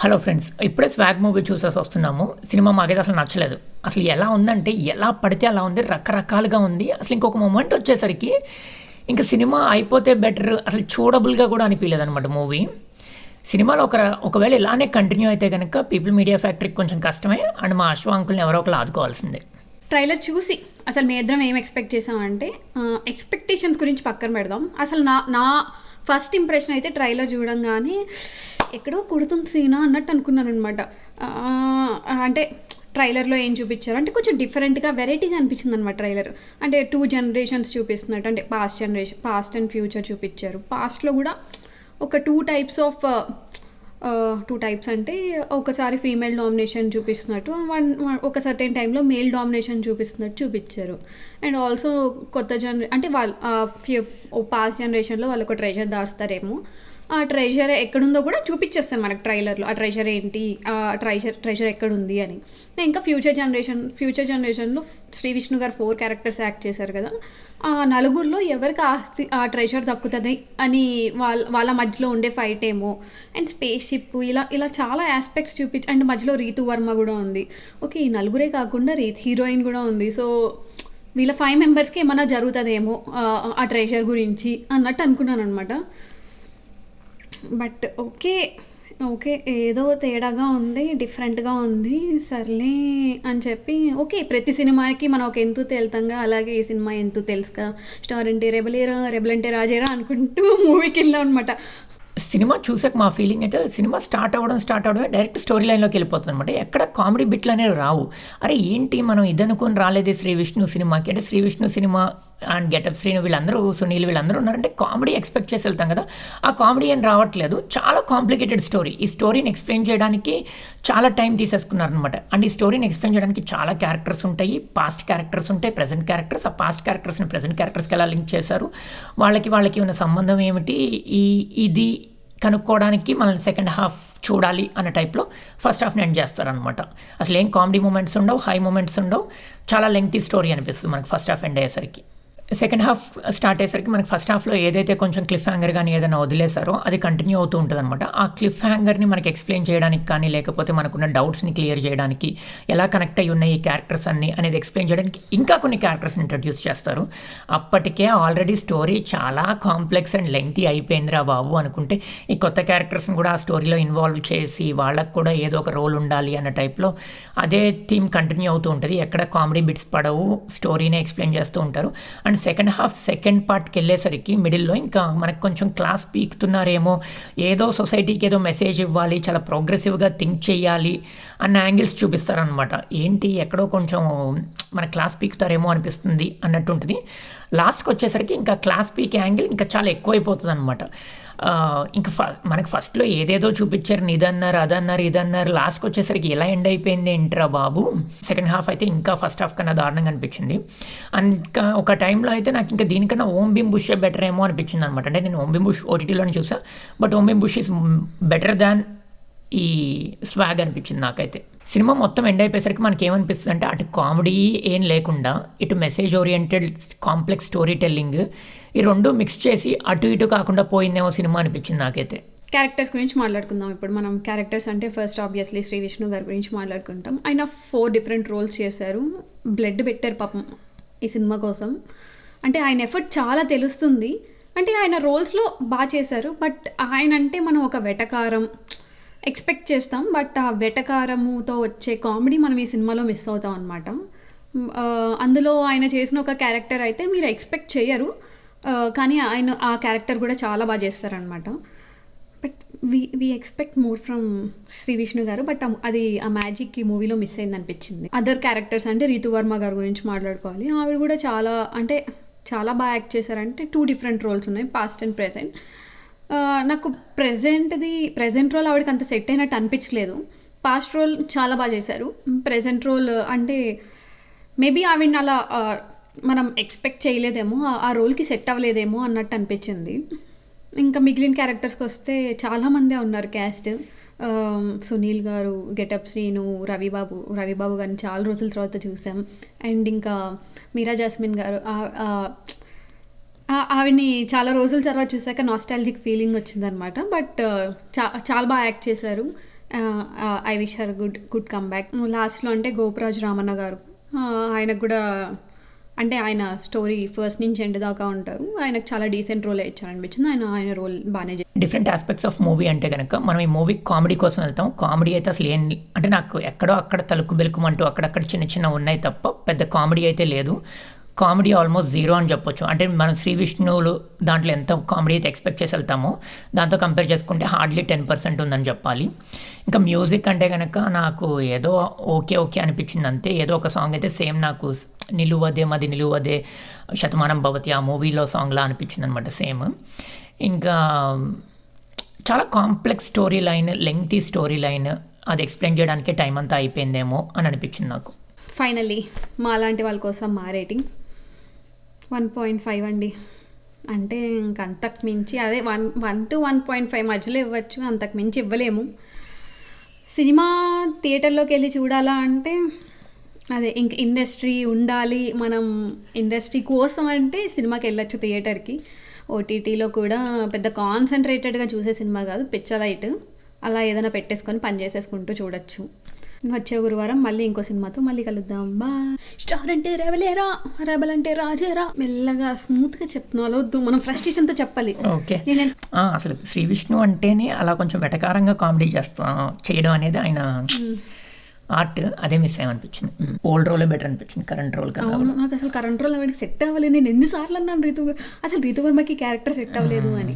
Hello friends, ఇప్పుడే swag movie చూసేసి వస్తున్నాము. సినిమా మాకైతే అసలు నచ్చలేదు. అసలు ఎలా ఉందంటే ఎలా పడితే అలా ఉంది, రకరకాలుగా ఉంది. అసలు ఇంకొక మూమెంట్ వచ్చేసరికి ఇంకా సినిమా అయిపోతే బెటర్, అసలు చూడబుల్గా కూడా అనిపించలేదు అనమాట మూవీ. సినిమాలో ఒకవేళ ఇలానే కంటిన్యూ అయితే కనుక పీపుల్ మీడియా ఫ్యాక్టరీకి కొంచెం కష్టమే, అండ్ మా అశ్వ అంకుల్ని ఎవరో ఒకరు ఆదుకోవాల్సిందే. ట్రైలర్ చూసి అసలు మీ ఇద్దరం ఏం ఎక్స్పెక్ట్ చేసామంటే, ఎక్స్పెక్టేషన్స్ గురించి పక్కన పెడదాం. అసలు నా ఫస్ట్ ఇంప్రెషన్ అయితే ట్రైలర్ చూడంగానే ఎక్కడో కుడుతుంది సీనా అన్నట్టు అనుకున్నాను అనమాట. అంటే ట్రైలర్లో ఏం చూపించారు అంటే కొంచెం డిఫరెంట్గా వెరైటీగా అనిపించింది అనమాట ట్రైలర్. అంటే 2 జనరేషన్స్ చూపిస్తున్నట్టు, అంటే పాస్ట్ అండ్ ఫ్యూచర్ చూపించారు. పాస్ట్లో కూడా ఒక 2 టైప్స్ అంటే ఒకసారి ఫీమేల్ డామినేషన్ చూపిస్తున్నట్టు, ఒక సర్టెన్ టైంలో మేల్ డామినేషన్ చూపిస్తున్నట్టు చూపించారు. అండ్ ఆల్సో అంటే వాళ్ళు పాస్ట్ జనరేషన్లో వాళ్ళు ఒక ట్రెజర్ దాస్తారేమో, ఆ ట్రెజర్ ఎక్కడుందో కూడా చూపించేస్తాను మనకు ట్రైలర్లో. ఆ ట్రెజర్ ఏంటి, ఆ ట్రెజర్ ఎక్కడుంది అని. ఇంకా ఫ్యూచర్ జనరేషన్లో శ్రీ విష్ణు గారు 4 క్యారెక్టర్స్ యాక్ట్ చేశారు కదా. ఆ నలుగురిలో ఎవరికి ఆ ట్రెజర్ దక్కుతుంది అని వాళ్ళ మధ్యలో ఉండే ఫైట్ ఏమో, అండ్ స్పేస్ షిప్, ఇలా చాలా ఆస్పెక్ట్స్ అండ్ మధ్యలో రీతు వర్మ కూడా ఉంది. ఓకే, ఈ నలుగురే కాకుండా హీరోయిన్ కూడా ఉంది. సో వీళ్ళ 5 మెంబర్స్కి ఏమన్నా జరుగుతుందేమో ఆ ట్రెజర్ గురించి అన్నట్టు అనుకున్నాను అనమాట. బట్ ఓకే ఏదో తేడాగా ఉంది, డిఫరెంట్గా ఉంది, సర్లే అని చెప్పి ఓకే. ప్రతి సినిమాకి మనం ఒక ఎంతో తేలుతాంగా, అలాగే ఈ సినిమా ఎంతో తెలుసుగా, స్టార్ అంటే రెబల్ అంటే రాజేరా అనుకుంటూ మూవీకి వెళ్ళాం అనమాట. సినిమా చూసాక మా ఫీలింగ్ అయితే, సినిమా స్టార్ట్ అవ్వడమే డైరెక్ట్ స్టోరీ లైన్లోకి వెళ్ళిపోతుంది అనమాట. ఎక్కడ కామెడీ బిట్లు అనేవి రావు. అరే ఏంటి మనం ఇదనుకొని రాలేదే శ్రీ విష్ణు సినిమాకి, అంటే Shri Vishnu cinema and getup Srinu వీళ్ళందరూ, సునీల్ వీళ్ళందరూ ఉన్నారంటే కామెడీ ఎక్స్పెక్ట్ చేసి వెళ్తాం కదా. ఆ కామెడీ ఏం రావట్లేదు. చాలా కాంప్లికేటెడ్ స్టోరీ. ఈ స్టోరీని ఎక్స్ప్లెయిన్ చేయడానికి చాలా టైం తీసేసుకున్నారనమాట. అండ్ ఈ స్టోరీని ఎక్స్ప్లెయిన్ చేయడానికి చాలా క్యారెక్టర్స్ ఉంటాయి, పాస్ట్ క్యారెక్టర్స్ ఉంటాయి, ప్రెజెంట్ క్యారెక్టర్స్. ఆ పాస్ట్ క్యారెక్టర్స్ని ప్రెజెంట్ క్యారెక్టర్స్కి ఎలా లింక్ చేశారు, వాళ్ళకి ఉన్న సంబంధం ఏమిటి, ఇది కనుక్కోవడానికి మనల్ని సెకండ్ హాఫ్ చూడాలి అన్న టైప్లో ఫస్ట్ హాఫ్ని ఎండ్ చేస్తారనమాట. అసలు ఏం కామెడీ మూమెంట్స్ ఉండవు, హై మూమెంట్స్ ఉండవు, చాలా లెంగ్తీ స్టోరీ అనిపిస్తుంది మనకి ఫస్ట్ హాఫ్ ఎండ్ అయ్యేసరికి. సెకండ్ హాఫ్ స్టార్ట్ అయ్యేసరికి మనకి ఫస్ట్ హాఫ్లో ఏదైతే కొంచెం క్లిఫ్ హ్యాంగర్ కానీ ఏదైనా వదిలేసారో అది కంటిన్యూ అవుతూ ఉంటుంది అనమాట. ఆ క్లిఫ్ హ్యాంగర్ని మనకి ఎక్స్ప్లెయిన్ చేయడానికి కానీ, లేకపోతే మనకున్న డౌట్స్ని క్లియర్ చేయడానికి, ఎలా కనెక్ట్ అయ్యి ఉన్నాయి ఈ క్యారెక్టర్స్ అన్ని అనేది ఎక్స్ప్లెయిన్ చేయడానికి ఇంకా కొన్ని క్యారెక్టర్స్ని ఇంట్రడ్యూస్ చేస్తారు. అప్పటికే ఆల్రెడీ స్టోరీ చాలా కాంప్లెక్స్ అండ్ లెంగ్తీ అయిపోయిందిరా బాబు అనుకుంటే, ఈ కొత్త క్యారెక్టర్స్ని కూడా ఆ స్టోరీలో ఇన్వాల్వ్ చేసి వాళ్ళకు కూడా ఏదో ఒక రోల్ ఉండాలి అన్న టైప్లో అదే థీమ్ కంటిన్యూ అవుతూ ఉంటుంది. ఎక్కడ కామెడీ బిట్స్ పడవు, స్టోరీనే ఎక్స్ప్లెయిన్ చేస్తూ ఉంటారు. అండ్ సెకండ్ హాఫ్ సెకండ్ పార్ట్కి వెళ్ళేసరికి మిడిల్లో ఇంకా మనకు కొంచెం క్లాస్ పీకుతున్నారేమో, ఏదో సొసైటీకి ఏదో మెసేజ్ ఇవ్వాలి, చాలా ప్రోగ్రెసివ్గా థింక్ చేయాలి అన్న యాంగిల్స్ చూపిస్తారనమాట. ఏంటి ఎక్కడో కొంచెం మన క్లాస్ పీకుతారేమో అనిపిస్తుంది అన్నట్టు ఉంటుంది. లాస్ట్కి వచ్చేసరికి ఇంకా క్లాస్ పీక్ యాంగిల్ ఇంకా చాలా ఎక్కువైపోతుంది అనమాట. ఇంకా మనకు ఫస్ట్లో ఏదేదో చూపించారు, ఇదన్నారు ఇదన్నారు, లాస్ట్కి వచ్చేసరికి ఎలా ఎండ్ అయిపోయింది ఏంట్రా బాబు. సెకండ్ హాఫ్ అయితే ఇంకా ఫస్ట్ హాఫ్ కన్నా దారుణంగా అనిపించింది. ఇంకా ఒక టైంలో అయితే నాకు ఇంకా దీనికన్నా ఓం భీమ్ బుషే బెటర్ ఏమో అనిపించింది అనమాట. అంటే నేను ఓం భీమ్ బుష్ ఓటీటీలోనే చూసా, but Om Bheem Bush is better than ఈ స్వాగ్ అనిపించింది నాకైతే. సినిమా మొత్తం ఎండ్ అయిపోయేసరికి మనకి ఏమనిపిస్తుంది అంటే, అటు కామెడీ ఏం లేకుండా ఇటు message oriented complex story telling, ఈ రెండు మిక్స్ చేసి అటు ఇటు కాకుండా పోయిందేమో సినిమా అనిపించింది నాకైతే. క్యారెక్టర్స్ గురించి మాట్లాడుకుందాం ఇప్పుడు మనం. క్యారెక్టర్స్ అంటే ఫస్ట్ ఆబ్వియస్లీ శ్రీ విష్ణు గారి గురించి మాట్లాడుకుంటాం. ఆయన 4 డిఫరెంట్ రోల్స్ చేశారు. బ్లడ్ పెట్టారు పాపం ఈ సినిమా కోసం. అంటే ఆయన ఎఫర్ట్ చాలా తెలుస్తుంది. అంటే ఆయన రోల్స్లో బాగా చేశారు. బట్ ఆయన అంటే మనం ఒక వెటకారం ఎక్స్పెక్ట్ చేస్తాం, బట్ ఆ వెటకారముతో వచ్చే కామెడీ మనం ఈ సినిమాలో మిస్ అవుతాం అనమాట. అందులో ఆయన చేసిన ఒక క్యారెక్టర్ అయితే మీరు ఎక్స్పెక్ట్ చేయరు, కానీ ఆయన ఆ క్యారెక్టర్ కూడా చాలా బాగా చేస్తారనమాట. But we expect more from Shri Vishnu garu, but అది ఆ మ్యాజిక్ ఈ మూవీలో మిస్ అయింది అనిపించింది. అదర్ క్యారెక్టర్స్ అంటే రీతు వర్మ గారి గురించి మాట్లాడుకోవాలి. ఆవిడ కూడా చాలా బాగా యాక్ట్ చేశారంటే 2 డిఫరెంట్ రోల్స్ ఉన్నాయి, పాస్ట్ అండ్ ప్రెజెంట్. నాకు ప్రెజెంట్ రోల్ ఆవిడకి అంత సెట్ అయినట్టు అనిపించలేదు. పాస్ట్ రోల్ చాలా బాగా చేశారు. ప్రెజెంట్ రోల్ అంటే మేబీ ఆవిడని అలా మనం ఎక్స్పెక్ట్ చేయలేదేమో, ఆ రోల్కి సెట్ అవ్వలేదేమో అన్నట్టు అనిపించింది. ఇంకా మిగిలిన క్యారెక్టర్స్కి వస్తే చాలామందే ఉన్నారు క్యాస్ట్. సునీల్ గారు, గెటప్ శ్రీను, రవిబాబు గారిని చాలా రోజుల తర్వాత చూసాం. అండ్ ఇంకా మీరా జాస్మిన్ గారు, ఆవిడని చాలా రోజుల తర్వాత చూసాక నాస్టాలజిక్ ఫీలింగ్ వచ్చిందనమాట. బట్ చాలా బాగా యాక్ట్ చేశారు. I wish her good come back. లాస్ట్లో అంటే గోపరాజు రామన్న గారు, ఆయనకు కూడా అంటే ఆయన స్టోరీ ఫస్ట్ నుంచి ఎండ్ దాకా ఉంటారు. ఆయనకు చాలా డీసెంట్ రోల్ ఇచ్చారనిపించింది. ఆయన రోల్ బాగానే డిఫరెంట్ ఆస్పెక్ట్స్ ఆఫ్ మూవీ అంటే కనుక మనం ఈ మూవీ కామెడీ కోసం వెళ్తాం. కామెడీ అయితే అసలు ఏం అంటే నాకు ఎక్కడో అక్కడ తలుకు బెలుకుమంటూ అక్కడక్కడ చిన్న చిన్న ఉన్నాయి తప్ప పెద్ద కామెడీ అయితే లేదు. కామెడీ ఆల్మోస్ట్ జీరో అని చెప్పొచ్చు. అంటే మనం శ్రీ విష్ణువులు దాంట్లో ఎంత కామెడీ అయితే ఎక్స్పెక్ట్ చేసి వెళ్తామో దాంతో కంపేర్ చేసుకుంటే హార్డ్లీ 10% ఉందని చెప్పాలి. ఇంకా మ్యూజిక్ అంటే కనుక నాకు ఏదో ఓకే అనిపించింది అంతే. ఏదో ఒక సాంగ్ అయితే సేమ్ నాకు నిలువదే మది నిలువదే శతమానం భవతి ఆ మూవీలో సాంగ్లా అనిపించింది అనమాట సేమ్. ఇంకా చాలా complex story line, lengthy story line, అది ఎక్స్ప్లెయిన్ చేయడానికే టైం అంతా అయిపోయిందేమో అని అనిపించింది నాకు. ఫైనల్లీ మా లాంటి వాళ్ళ కోసం మా రేటింగ్ 1.5 అండి. అంటే ఇంక అంతకు మించి అదే 1 to 1.5 మధ్యలో ఇవ్వచ్చు, అంతకు మించి ఇవ్వలేము. సినిమా థియేటర్లోకి వెళ్ళి చూడాలా అంటే అదే ఇంక ఇండస్ట్రీ ఉండాలి, మనం ఇండస్ట్రీ కోసం అంటే సినిమాకి వెళ్ళొచ్చు థియేటర్కి. ఓటీటీలో కూడా పెద్ద కాన్సన్ట్రేటెడ్గా చూసే సినిమా కాదు, పిచ్చలైట్ అలా ఏదైనా పెట్టేసుకొని పని చేసేసుకుంటూ చూడొచ్చు. వచ్చే గురువారం మళ్ళీ ఇంకో సినిమాతో మళ్ళీ కలుద్దాం. బా. స్టార్ అంటే రెబలేరా, రెబల్ అంటే రాజేరా. మెల్లగా స్మూత్గా చెప్తున్నాం, అలా వద్దు, మనం ఫ్రస్ట్రేషన్తో చెప్పాలి. ఓకే, అసలు శ్రీ విష్ణు అంటేనే అలా కొంచెం వెటకారంగా కామెడీ చేయడం అనేది ఆయన ఆర్ట్. అదే మిస్ అయ్యమనిపించింది. ఓల్డ్ రోలే బెటర్ అనిపించింది కరెంట్ రోల్ కన్నా. నాకు అసలు కరెంట్ రోల్ సెట్ అవ్వలేదు. నేను ఎన్నిసార్లు అన్నాను రీతు, అసలు రీతు వర్మకి క్యారెక్టర్ సెట్ అవ్వలేదు అని.